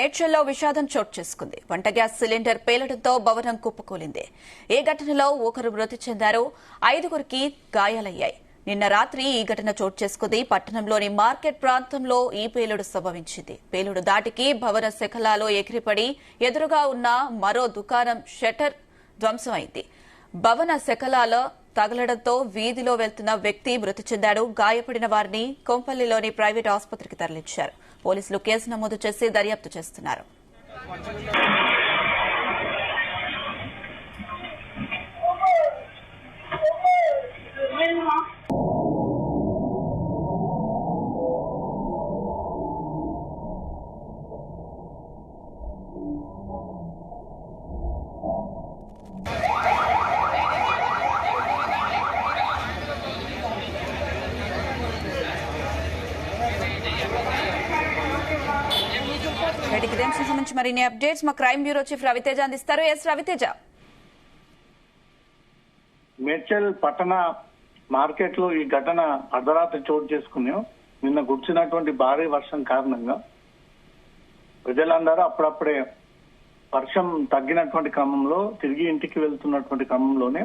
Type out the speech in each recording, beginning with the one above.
మేడ్చల్లో విషాదం చోటు చేసుకుంది. వంట గ్యాస్ సిలిండర్ పేలడంతో భవనం కుప్పకూలింది. ఈ ఘటనలో ఒకరు మృతి చెందారు, 5గురికి గాయాలయ్యాయి. నిన్న రాత్రి ఈ ఘటన చోటు చేసుకుంది. పట్టణంలోని మార్కెట్ ప్రాంతంలో ఈ పేలుడు సంభవించింది. పేలుడు దాటికి భవన శకలాలు ఎగిరిపడి ఎదురుగా ఉన్న మరో దుకాణం షట్టర్ ధ్వంసమైంది. భవన శకలాల తగలడంతో వీధిలో వెళ్తున్న వ్యక్తి మృతి చెందాడు. గాయపడిన వారిని కొంపల్లిలోని ప్రైవేట్ ఆసుపత్రికి తరలించారు. పోలీసులు కేసు నమోదు చేసి దర్యాప్తు చేస్తున్నారు. ఇదే సంబంధించి మరిన్ని అప్డేట్స్ మా క్రైమ్ బ్యూరో చీఫ్ రవితేజ అందిస్తారు. ఎస్ రవితేజ. మేడ్చల్ పట్టణ మార్కెట్ లో ఈ ఘటన అర్ధరాత్రి చోటు చేసుకుని నిన్న కురిసినటువంటి భారీ వర్షం కారణంగా ప్రజలందరూ అప్పుడప్పుడే వర్షం తగ్గినటువంటి క్రమంలో తిరిగి ఇంటికి వెళ్తున్నటువంటి క్రమంలోనే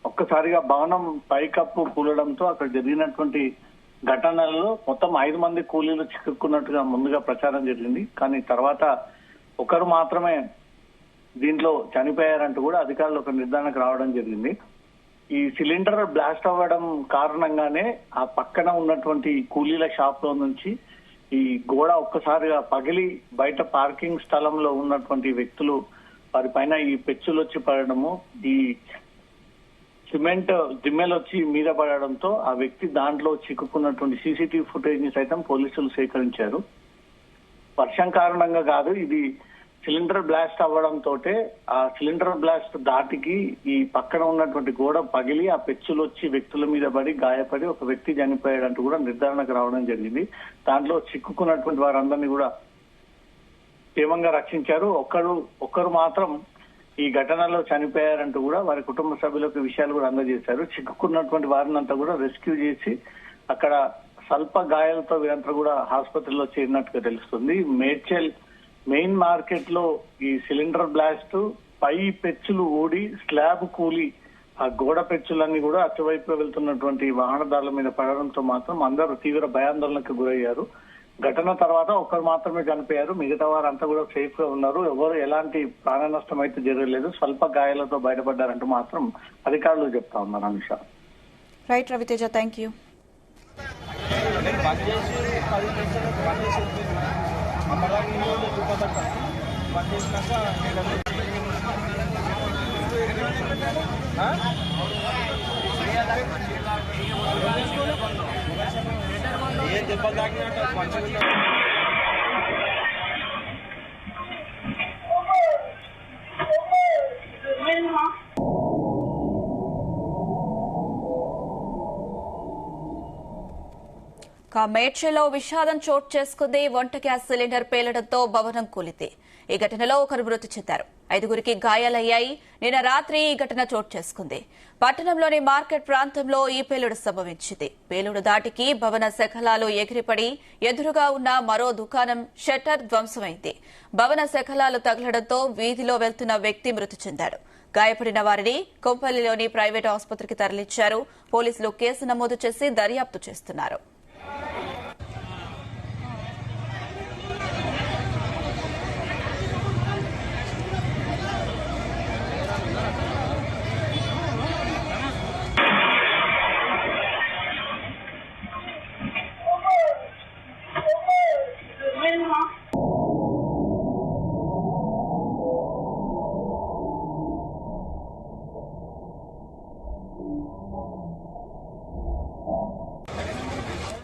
ఒక్కసారిగా భవనం పైకప్పు కూలడంతో అక్కడ జరిగినటువంటి ఘటనలలో మొత్తం 5 మంది కూలీలు చిక్కుకున్నట్టుగా ముందుగా ప్రచారం జరిగింది. కానీ తర్వాత ఒకరు మాత్రమే దీంట్లో చనిపోయారంటూ కూడా అధికారులు ఒక నిర్ధారణకు రావడం జరిగింది. ఈ సిలిండర్ బ్లాస్ట్ అవ్వడం కారణంగానే ఆ పక్కన ఉన్నటువంటి కూలీల షాప్ లో నుంచి ఈ గోడ ఒక్కసారిగా పగిలి బయట పార్కింగ్ స్థలంలో ఉన్నటువంటి వ్యక్తులు వారి పైన ఈ పెచ్చులు వచ్చి పడడము, ఈ సిమెంట్ దిమ్మెలు వచ్చి మీద పడడంతో ఆ వ్యక్తి దాంట్లో చిక్కుకున్నటువంటి సీసీటీవీ ఫుటేజ్ ని సైతం పోలీసులు సేకరించారు. వర్షం కారణంగా కాదు, ఇది సిలిండర్ బ్లాస్ట్ అవ్వడంతో ఆ సిలిండర్ బ్లాస్ట్ దాటికి ఈ పక్కన ఉన్నటువంటి గోడ పగిలి ఆ పెచ్చులు వచ్చి వ్యక్తుల మీద పడి గాయపడి ఒక వ్యక్తి చనిపోయాడంటూ కూడా నిర్ధారణకు రావడం జరిగింది. దాంట్లో చిక్కుకున్నటువంటి వారందరినీ కూడా క్షేమంగా రక్షించారు. ఒక్కరు మాత్రం ఈ ఘటనలో చనిపోయారంటూ కూడా వారి కుటుంబ సభ్యులకు విషయాలు కూడా అందజేశారు. చిక్కుకున్నటువంటి వారిని అంతా కూడా రెస్క్యూ చేసి అక్కడ స్వల్ప గాయాలతో వీరంతా కూడా ఆసుపత్రిలో చేరినట్టుగా తెలుస్తుంది. మేడ్చల్ మెయిన్ మార్కెట్ లో ఈ సిలిండర్ బ్లాస్ట్ పై పెచ్చులు ఊడి స్లాబ్ కూలి ఆ గోడ పెచ్చులన్నీ కూడా అటువైపు వెళ్తున్నటువంటి వాహనదారుల మీద పడడంతో మాత్రం అందరూ తీవ్ర భయాందోళనకు గురయ్యారు. ఘటన తర్వాత ఒకరు మాత్రమే చనిపోయారు, మిగతా వారంతా కూడా సేఫ్ గా ఉన్నారు. ఎవరు ఎలాంటి ప్రాణ నష్టం అయితే జరగలేదు, స్వల్ప గాయాలతో బయటపడ్డారంటూ మాత్రం అధికారులు చెప్తా ఉన్నారు. Anusha. Right Ravi Teja, thank you. మేడ్చల్లో విషాదం చోటు చేసుకుంది. వంట గ్యాస్ సిలిండర్ పేలడంతో భవనం కూలింది. ఈ ఘటనలో ఒకరు మృతి చెందారు, 5గురికి గాయాలయ్యాయి. నిన్న రాత్రి ఈ ఘటన చోటు చేసుకుంది. పట్టణంలోని మార్కెట్ ప్రాంతంలో ఈ పేలుడు సంభవించింది. పేలుడు దాటికి భవన శకలాలు ఎగిరిపడి ఎదురుగా ఉన్న మరో దుకాణం షట్టర్ ధ్వంసమైంది. భవన శకలాలు తగలడంతో వీధిలో వెళ్తున్న వ్యక్తి మృతి చెందాడు. గాయపడిన వారిని కొంపల్లిలోని ప్రైవేట్ ఆసుపత్రికి తరలించారు. పోలీసులు కేసు నమోదు చేసి దర్యాప్తు చేస్తున్నారు.